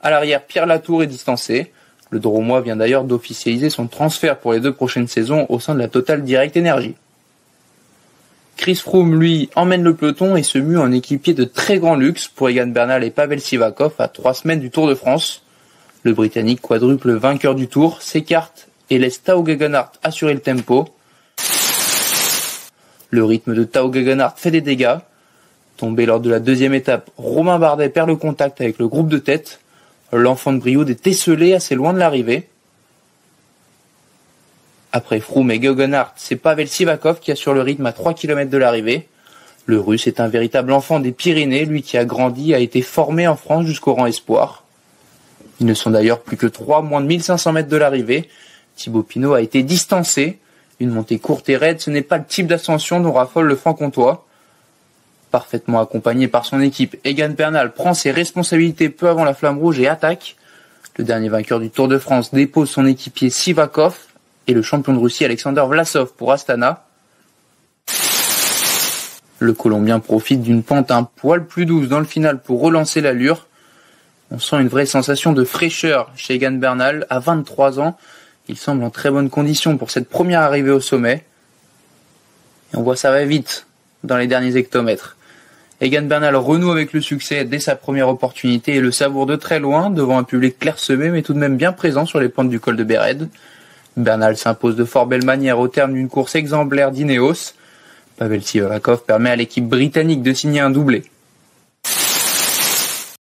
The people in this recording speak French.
À l'arrière, Pierre Latour est distancé. Le Drômois vient d'ailleurs d'officialiser son transfert pour les 2 prochaines saisons au sein de la Total Direct Energy. Chris Froome, lui, emmène le peloton et se mue en équipier de très grand luxe pour Egan Bernal et Pavel Sivakov à 3 semaines du Tour de France. Le Britannique quadruple vainqueur du Tour s'écarte et laisse Tao Geoghegan Hart assurer le tempo. Le rythme de Tao Geoghegan Hart fait des dégâts. Tombé lors de la 2e étape, Romain Bardet perd le contact avec le groupe de tête. L'enfant de Brioude est esselé assez loin de l'arrivée. Après Froome et Geoghegan Hart, c'est Pavel Sivakov qui assure le rythme à 3 km de l'arrivée. Le Russe est un véritable enfant des Pyrénées, lui qui a grandi, a été formé en France jusqu'au rang espoir. Ils ne sont d'ailleurs plus que 3, moins de 1500 mètres de l'arrivée. Thibaut Pinot a été distancé. Une montée courte et raide, ce n'est pas le type d'ascension dont raffole le franc-comtois. Parfaitement accompagné par son équipe, Egan Bernal prend ses responsabilités peu avant la flamme rouge et attaque. Le dernier vainqueur du Tour de France dépose son équipier Sivakov et le champion de Russie Alexander Vlasov pour Astana. Le Colombien profite d'une pente un poil plus douce dans le final pour relancer l'allure. On sent une vraie sensation de fraîcheur chez Egan Bernal. À 23 ans, il semble en très bonne condition pour cette première arrivée au sommet. Et on voit ça va vite dans les derniers hectomètres. Egan Bernal renoue avec le succès dès sa première opportunité et le savoure de très loin devant un public clairsemé mais tout de même bien présent sur les pentes du col de Béred. Bernal s'impose de fort belle manière au terme d'une course exemplaire d'Ineos. Pavel Sivakov permet à l'équipe britannique de signer un doublé.